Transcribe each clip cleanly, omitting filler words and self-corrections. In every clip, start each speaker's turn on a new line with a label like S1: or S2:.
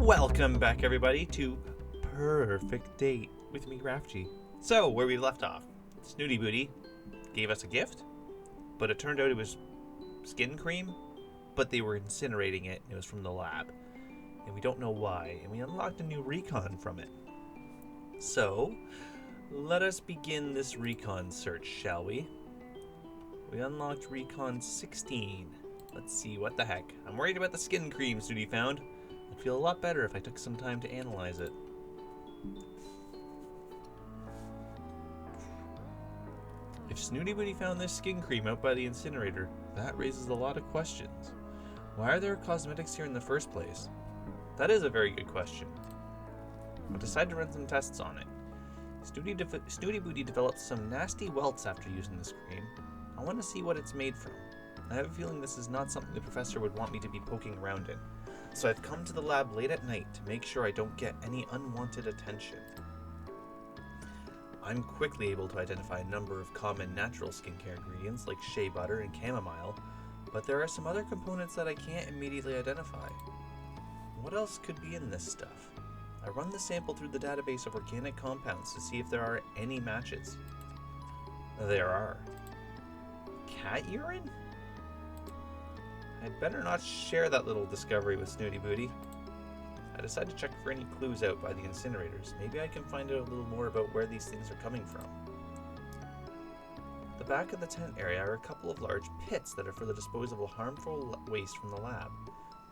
S1: Welcome back, everybody, to Perfect Date with me, Rafty. So, where we left off, Snooty Booty gave us a gift, but it turned out it was skin cream, but they were incinerating it, and it was from the lab. And we don't know why, and we unlocked a new recon from it. So, let us begin this recon search, shall we? We unlocked recon 16. Let's see, what the heck. I'm worried about the skin cream Snooty found. I'd feel a lot better if I took some time to analyze it. If Snooty Booty found this skin cream out by the incinerator, that raises a lot of questions. Why are there cosmetics here in the first place? That is a very good question. I've decided to run some tests on it. Snooty Booty developed some nasty welts after using this cream. I want to see what it's made from. I have a feeling this is not something the professor would want me to be poking around in. So I've come to the lab late at night to make sure I don't get any unwanted attention. I'm quickly able to identify a number of common natural skincare ingredients like shea butter and chamomile, but there are some other components that I can't immediately identify. What else could be in this stuff? I run the sample through the database of organic compounds to see if there are any matches. There are. Cat urine? I'd better not share that little discovery with Snooty Booty. I decide to check for any clues out by the incinerators. Maybe I can find out a little more about where these things are coming from. The back of the tent area are a couple of large pits that are for the disposal of harmful waste from the lab.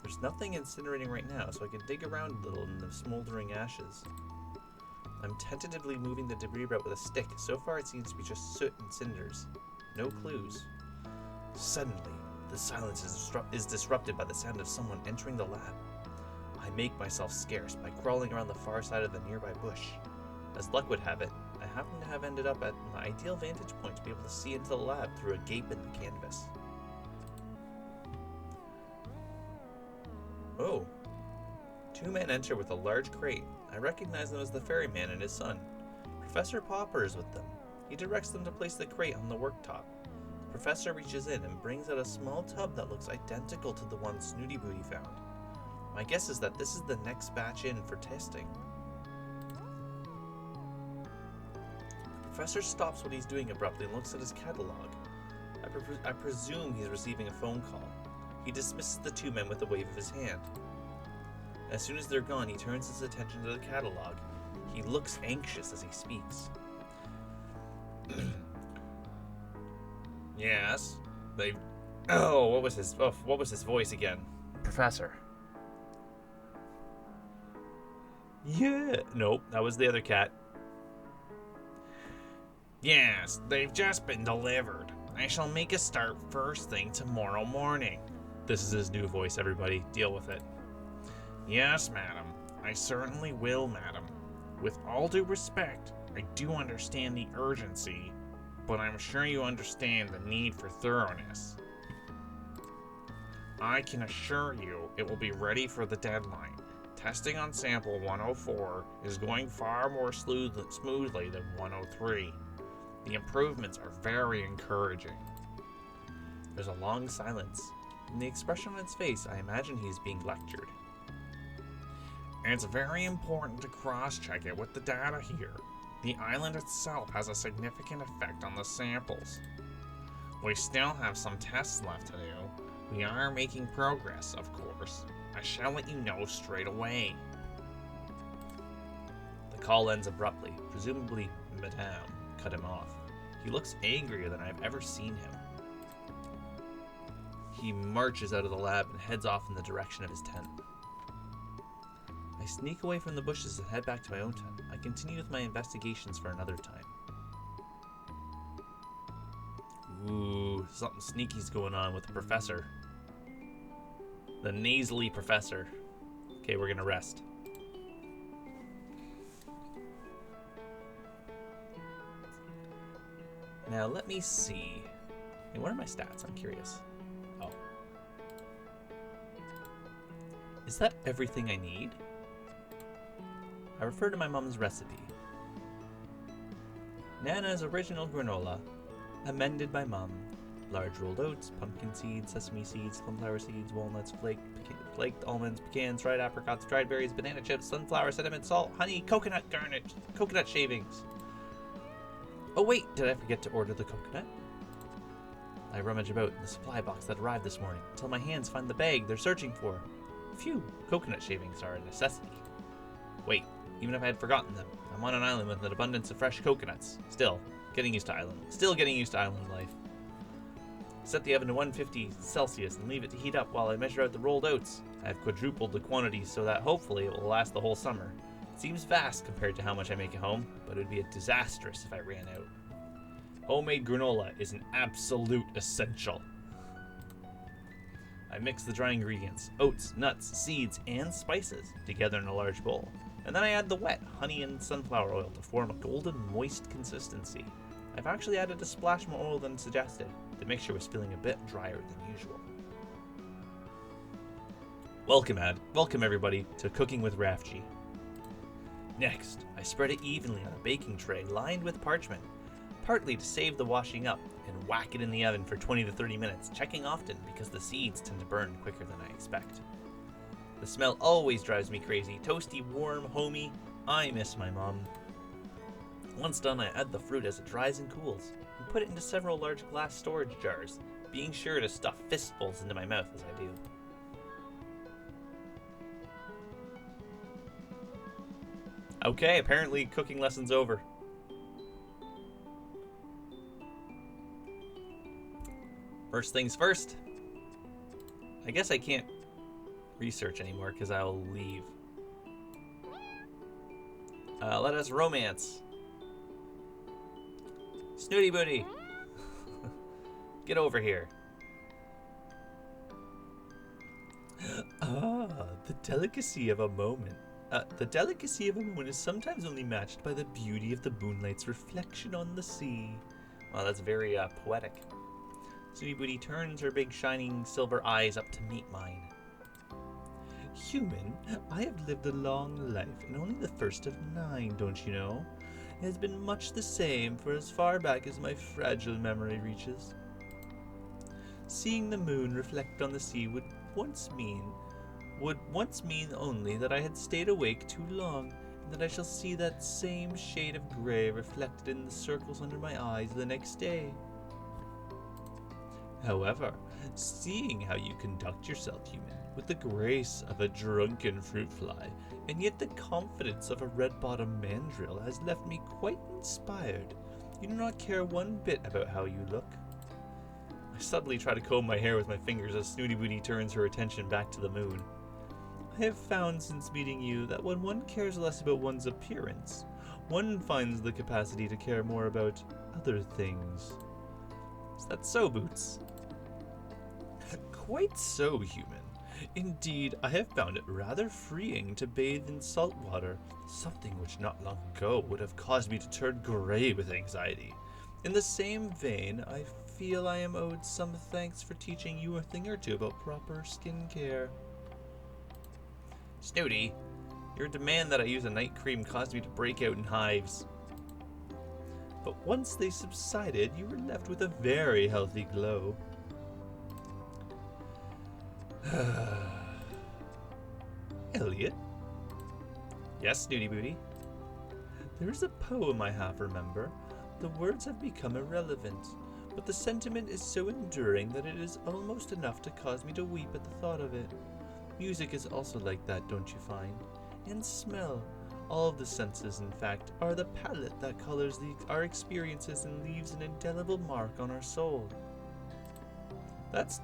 S1: There's nothing incinerating right now, so I can dig around a little in the smoldering ashes. I'm tentatively moving the debris about with a stick. So far it seems to be just soot and cinders. No clues. Suddenly, the silence is disrupted by the sound of someone entering the lab. I make myself scarce by crawling around the far side of the nearby bush. As luck would have it, I happen to have ended up at an ideal vantage point to be able to see into the lab through a gape in the canvas. Oh. Two men enter with a large crate. I recognize them as the ferryman and his son. Professor Popper is with them. He directs them to place the crate on the worktop. The professor reaches in and brings out a small tub that looks identical to the one Snooty Booty found. My guess is that this is the next batch in for testing. The professor stops what he's doing abruptly and looks at his catalog. I presume he's receiving a phone call. He dismisses the two men with a wave of his hand. As soon as they're gone, he turns his attention to the catalog. He looks anxious as he speaks. Yes, they. Oh, what was his voice again? Professor. Yeah. Nope, that was the other cat. Yes, they've just been delivered. I shall make a start first thing tomorrow morning. This is his new voice, everybody. Deal with it. Yes, madam. I certainly will, madam. With all due respect, I do understand the urgency, but I'm sure you understand the need for thoroughness. I can assure you it will be ready for the deadline. Testing on sample 104 is going far more smoothly than 103. The improvements are very encouraging. There's a long silence. In the expression on its face, I imagine he's being lectured. It's very important to cross-check it with the data here. The island itself has a significant effect on the samples. We still have some tests left to do. We are making progress, of course. I shall let you know straight away. The call ends abruptly. Presumably, Madame cut him off. He looks angrier than I've ever seen him. He marches out of the lab and heads off in the direction of his tent. I sneak away from the bushes and head back to my own tent. I continue with my investigations for another time. Ooh, something sneaky's going on with the professor. The nasally professor. Okay, we're gonna rest. Now let me see. Hey, what are my stats? I'm curious. Oh. Is that everything I need? I refer to my mom's recipe. Nana's original granola, amended by Mom,
S2: Large rolled oats, pumpkin seeds, sesame seeds, sunflower seeds, walnuts, flaked almonds, pecans, dried apricots, dried berries, banana chips, sunflower, cinnamon, salt, honey, coconut garnish, coconut shavings. Oh wait, did I forget to order the coconut? I rummage about in the supply box that arrived this morning until my hands find the bag they're searching for. Phew, coconut shavings are a necessity. Wait, even if I had forgotten them, I'm on an island with an abundance of fresh coconuts. Still getting used to island life. Set the oven to 150 Celsius and leave it to heat up while I measure out the rolled oats. I have quadrupled the quantity so that hopefully it will last the whole summer. It seems vast compared to how much I make at home, but it would be a disastrous if I ran out. Homemade granola is an absolute essential. I mix the dry ingredients, oats, nuts, seeds, and spices together in a large bowl. And then I add the wet honey and sunflower oil to form a golden moist consistency. I've actually added a splash more oil than suggested. The mixture was feeling a bit drier than usual. Welcome everybody to Cooking with Rafji. Next, I spread it evenly on a baking tray lined with parchment, partly to save the washing up, and whack it in the oven for 20 to 30 minutes, checking often because the seeds tend to burn quicker than I expect. The smell always drives me crazy. Toasty, warm, homey. I miss my mom. Once done, I add the fruit as it dries and cools, and put it into several large glass storage jars, being sure to stuff fistfuls into my mouth as I do. Okay, apparently cooking lesson's over. First things first. I guess I can't research anymore because I'll leave. Let us romance. Snooty Booty. Get over here. The delicacy of a moment. The delicacy of a moment is sometimes only matched by the beauty of the moonlight's reflection on the sea. Wow, that's very poetic. Snooty Booty turns her big shining silver eyes up to meet mine. Human, I have lived a long life, and only the first of 9, don't you know? It has been much the same for as far back as my fragile memory reaches. Seeing the moon reflect on the sea would once mean only that I had stayed awake too long, and that I shall see that same shade of grey reflected in the circles under my eyes the next day. However, seeing how you conduct yourself, human, with the grace of a drunken fruit fly, and yet the confidence of a red-bottomed mandrill, has left me quite inspired. You do not care one bit about how you look. I suddenly try to comb my hair with my fingers as Snooty Booty turns her attention back to the moon. I have found since meeting you that when one cares less about one's appearance, one finds the capacity to care more about other things. Is that so, Boots? Quite so, human. Indeed, I have found it rather freeing to bathe in salt water, something which not long ago would have caused me to turn grey with anxiety. In the same vein, I feel I am owed some thanks for teaching you a thing or two about proper skin care. Snooty, your demand that I use a night cream caused me to break out in hives. But once they subsided, you were left with a very healthy glow. Elliot? Yes, Snooty Booty? There is a poem I half remember. The words have become irrelevant, but the sentiment is so enduring that it is almost enough to cause me to weep at the thought of it. Music is also like that, don't you find? And smell. All of the senses, in fact, are the palette that colors our experiences and leaves an indelible mark on our soul. That's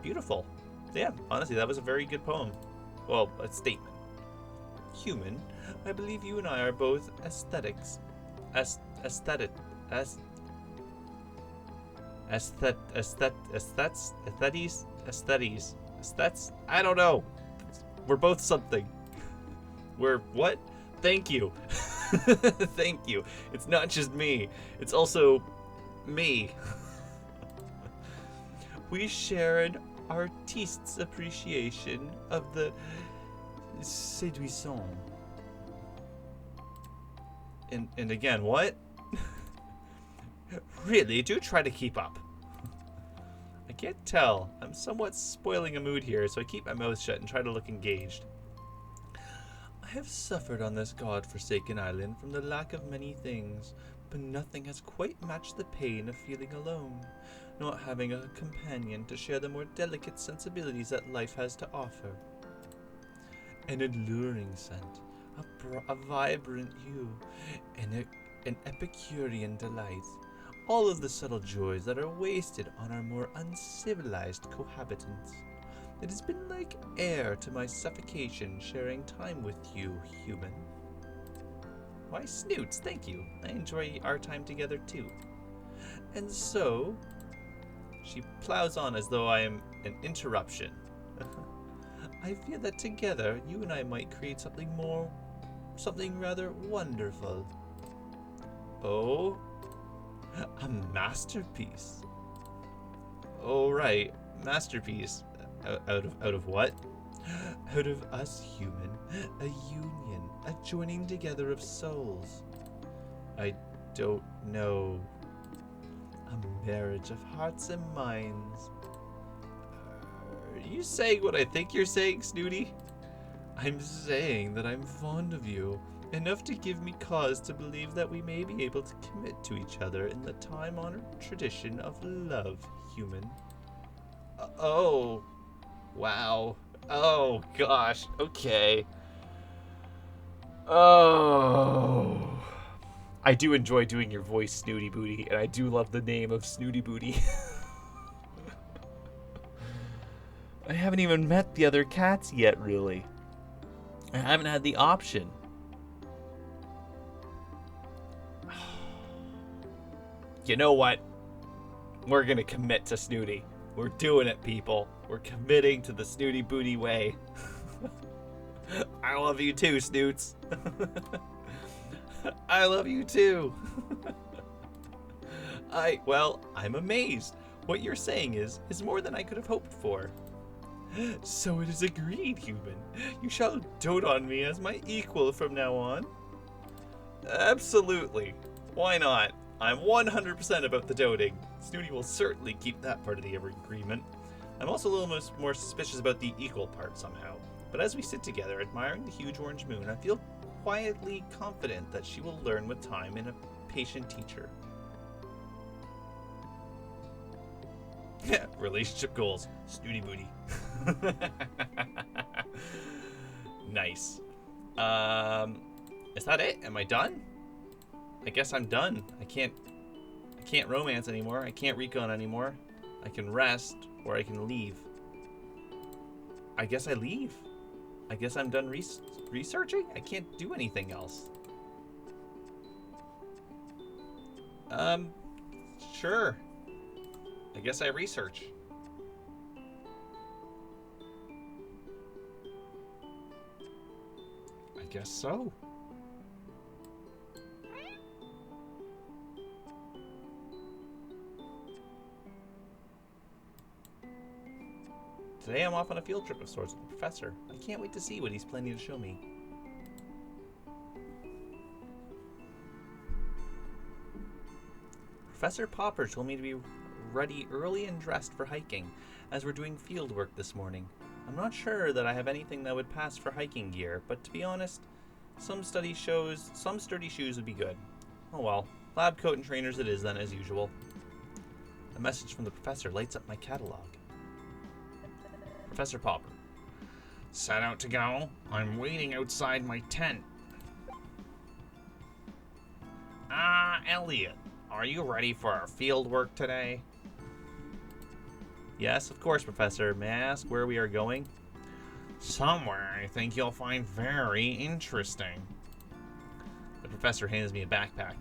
S2: beautiful. Yeah, honestly, that was a very good poem. Well, a statement. Human, I believe you and I are both aesthetics. Aesthetes? I don't know. We're both something. We're what? Thank you. Thank you. It's not just me. It's also me. We share an artiste's appreciation of the séduisant. And again, what? Really, do try to keep up. can't tell. I'm somewhat spoiling a mood here, so I keep my mouth shut and try to look engaged. I have suffered on this god-forsaken island from the lack of many things, but nothing has quite matched the pain of feeling alone, not having a companion to share the more delicate sensibilities that life has to offer. An alluring scent, a vibrant hue, an Epicurean delight, all of the subtle joys that are wasted on our more uncivilized cohabitants. It has been like air to my suffocation sharing time with you, human. Why, Snoots, thank you. I enjoy our time together too. And so, she plows on as though I am an interruption. I fear that together, you and I might create something rather wonderful. Oh, a masterpiece. Oh, right, masterpiece. Out of what? Out of us human, a union, a joining together of souls. I don't know. A marriage of hearts and minds. Are you saying what I think you're saying, Snooty? I'm saying that I'm fond of you, enough to give me cause to believe that we may be able to commit to each other in the time-honored tradition of love, human. Oh. Wow. Oh, gosh. Okay. Oh. I do enjoy doing your voice, Snooty Booty, and I do love the name of Snooty Booty. I haven't even met the other cats yet, really. I haven't had the option. You know what? We're gonna commit to Snooty. We're doing it, people. We're committing to the Snooty Booty way. I love you too, Snoots. I love you too. I'm amazed. What you're saying is more than I could have hoped for. So it is agreed, human. You shall dote on me as my equal from now on. Absolutely. Why not? I'm 100% about the doting. Snooty will certainly keep that part of the agreement. I'm also a little more suspicious about the equal part somehow. But as we sit together, admiring the huge orange moon, I feel quietly confident that she will learn with time and a patient teacher. Relationship goals. Snooty Booty. Nice. Is that it? Am I done? I guess I'm done. I can't romance anymore. I can't recon anymore. I can rest or I can leave. I guess I leave. I guess I'm done researching? I can't do anything else. Sure. I guess I research. I guess so. Today I'm off on a field trip of sorts with the professor. I can't wait to see what he's planning to show me. Professor Popper told me to be ready early and dressed for hiking, as we're doing field work this morning. I'm not sure that I have anything that would pass for hiking gear, but to be honest, some sturdy shoes would be good. Oh well, lab coat and trainers it is then, as usual. A message from the professor lights up my catalog. Professor Popper.
S1: Set out to go? I'm waiting outside my tent. Elliot, are you ready for our field work today?
S2: Yes, of course, Professor. May I ask where we are going?
S1: Somewhere I think you'll find very interesting.
S2: The professor hands me a backpack.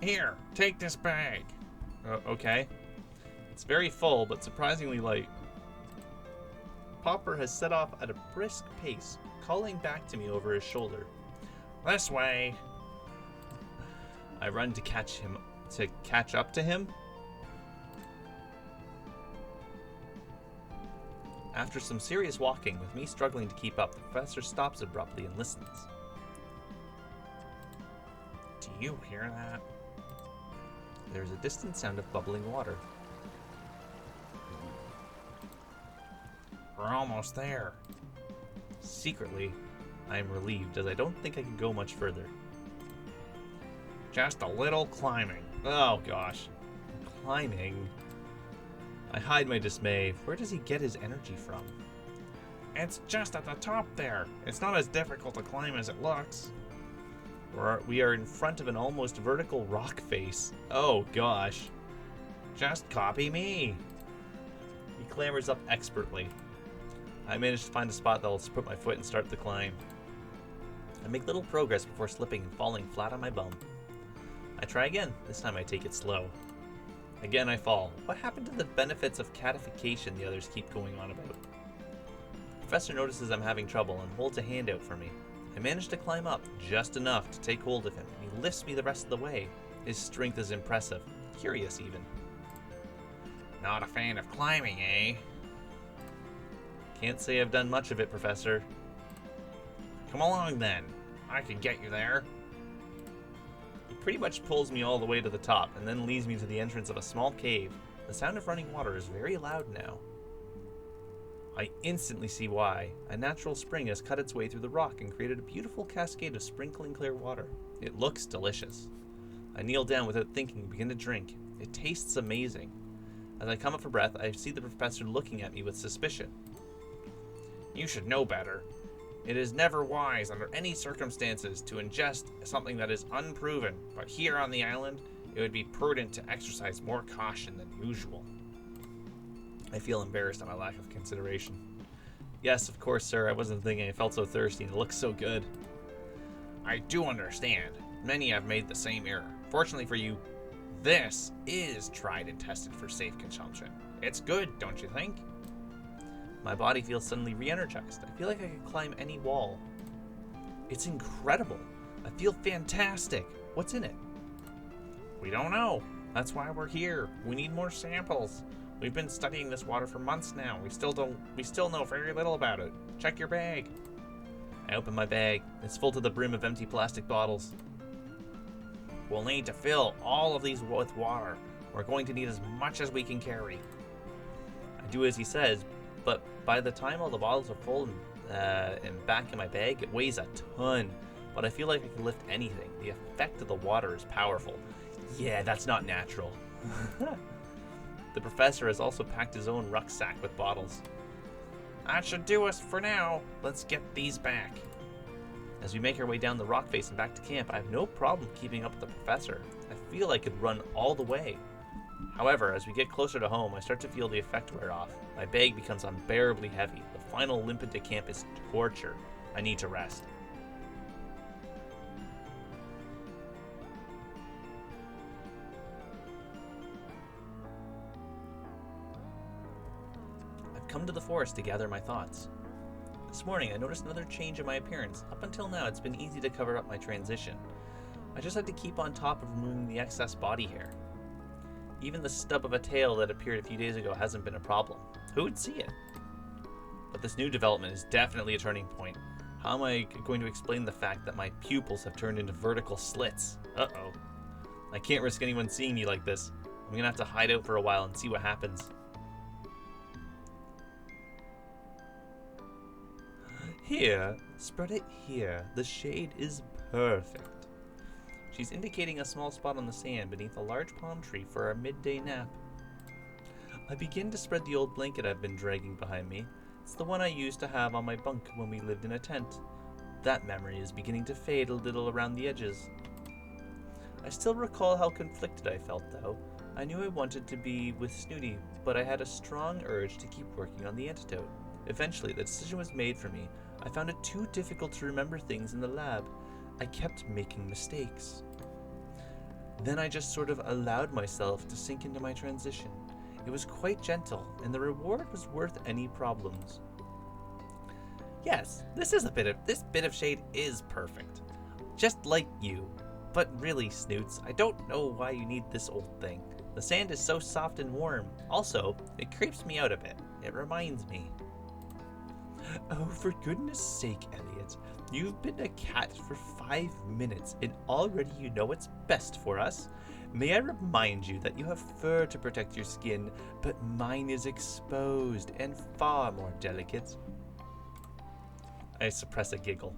S1: Here, take this bag.
S2: Okay. It's very full, but surprisingly light. Popper has set off at a brisk pace, calling back to me over his shoulder.
S1: This way.
S2: I run to catch up to him. After some serious walking, with me struggling to keep up, the professor stops abruptly and listens.
S1: Do you hear that?
S2: There is a distant sound of bubbling water.
S1: We're almost there.
S2: Secretly, I am relieved as I don't think I can go much further.
S1: Just a little climbing.
S2: Oh gosh. Climbing? I hide my dismay. Where does he get his energy from?
S1: It's just at the top there. It's not as difficult to climb as it looks.
S2: We are in front of an almost vertical rock face. Oh gosh.
S1: Just copy me.
S2: He clambers up expertly. I manage to find a spot that will put my foot and start the climb. I make little progress before slipping and falling flat on my bum. I try again. This time I take it slow. Again I fall. What happened to the benefits of catification the others keep going on about? The professor notices I'm having trouble and holds a hand out for me. I manage to climb up just enough to take hold of him, and he lifts me the rest of the way. His strength is impressive. Curious even.
S1: Not a fan of climbing, eh?
S2: Can't say I've done much of it, Professor.
S1: Come along then. I can get you there.
S2: He pretty much pulls me all the way to the top and then leads me to the entrance of a small cave. The sound of running water is very loud now. I instantly see why. A natural spring has cut its way through the rock and created a beautiful cascade of sprinkling clear water. It looks delicious. I kneel down without thinking and begin to drink. It tastes amazing. As I come up for breath, I see the professor looking at me with suspicion.
S1: You should know better. It is never wise under any circumstances to ingest something that is unproven, but here on the island, it would be prudent to exercise more caution than usual.
S2: I feel embarrassed at my lack of consideration. Yes, of course, sir. I wasn't thinking. I felt so thirsty and it looked so good.
S1: I do understand. Many have made the same error. Fortunately for you, this is tried and tested for safe consumption. It's good, don't you think?
S2: My body feels suddenly re-energized. I feel like I could climb any wall. It's incredible. I feel fantastic. What's in it?
S1: We don't know. That's why we're here. We need more samples. We've been studying this water for months now. We still know very little about it. Check your bag.
S2: I open my bag. It's full to the brim of empty plastic bottles.
S1: We'll need to fill all of these with water. We're going to need as much as we can carry.
S2: I do as he says, but by the time all the bottles are full and back in my bag, it weighs a ton. But I feel like I can lift anything. The effect of the water is powerful. Yeah, that's not natural. The professor has also packed his own rucksack with bottles.
S1: That should do us for now. Let's get these back.
S2: As we make our way down the rock face and back to camp, I have no problem keeping up with the professor. I feel I could run all the way. However, as we get closer to home, I start to feel the effect wear off. My bag becomes unbearably heavy. The final limp into camp is torture. I need to rest. I've come to the forest to gather my thoughts. This morning, I noticed another change in my appearance. Up until now, it's been easy to cover up my transition. I just had to keep on top of removing the excess body hair. Even the stub of a tail that appeared a few days ago hasn't been a problem. Who would see it? But this new development is definitely a turning point. How am I going to explain the fact that my pupils have turned into vertical slits? Uh-oh. I can't risk anyone seeing me like this. I'm gonna have to hide out for a while and see what happens. Here, spread it here. The shade is perfect. She's indicating a small spot on the sand beneath a large palm tree for our midday nap. I begin to spread the old blanket I've been dragging behind me. It's the one I used to have on my bunk when we lived in a tent. That memory is beginning to fade a little around the edges. I still recall how conflicted I felt, though. I knew I wanted to be with Snooty, but I had a strong urge to keep working on the antidote. Eventually, the decision was made for me. I found it too difficult to remember things in the lab. I kept making mistakes. Then I just sort of allowed myself to sink into my transition. It was quite gentle, and the reward was worth any problems. Yes, this bit of shade is perfect. Just like you. But really, Snoots, I don't know why you need this old thing. The sand is so soft and warm. Also, it creeps me out a bit. It reminds me. Oh, for goodness sake, Elliot. You've been a cat for 5 minutes, and already you know what's best for us. May I remind you that you have fur to protect your skin, but mine is exposed and far more delicate. I suppress a giggle.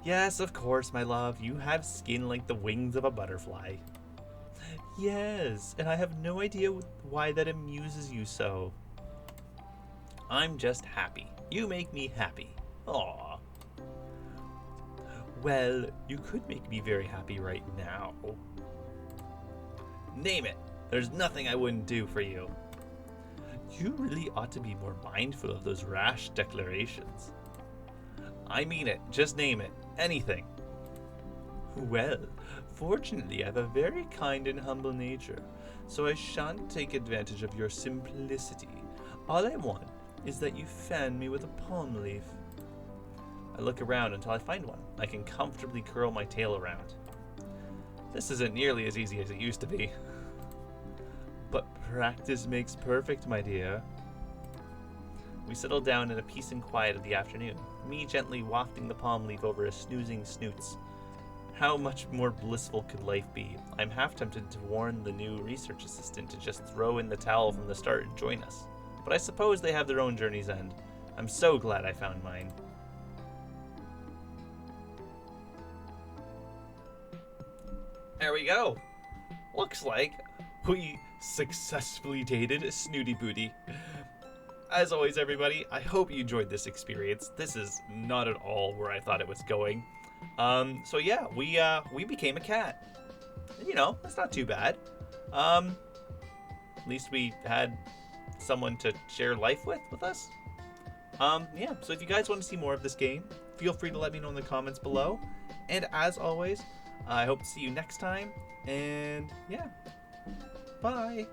S2: Yes, of course, my love. You have skin like the wings of a butterfly. Yes, and I have no idea why that amuses you so. I'm just happy. You make me happy. Aw. Well, you could make me very happy right now. Name it. There's nothing I wouldn't do for you. You really ought to be more mindful of those rash declarations. I mean it. Just name it. Anything. Well, fortunately, I have a very kind and humble nature, so I shan't take advantage of your simplicity. All I want is that you fan me with a palm leaf. I look around until I find one I can comfortably curl my tail around. This isn't nearly as easy as it used to be. But practice makes perfect, my dear. We settle down in a peace and quiet of the afternoon, me gently wafting the palm leaf over a snoozing Snoots. How much more blissful could life be? I'm half tempted to warn the new research assistant to just throw in the towel from the start and join us. But I suppose they have their own journey's end. I'm so glad I found mine. There we go. Looks like we successfully dated a Snooty Booty. As always, everybody, I hope you enjoyed this experience. This is not at all where I thought it was going. So yeah, we became a cat. You know, that's not too bad. At least we had someone to share life with us. Yeah, so if you guys want to see more of this game, feel free to let me know in the comments below. And as always, I hope to see you next time. And yeah, bye.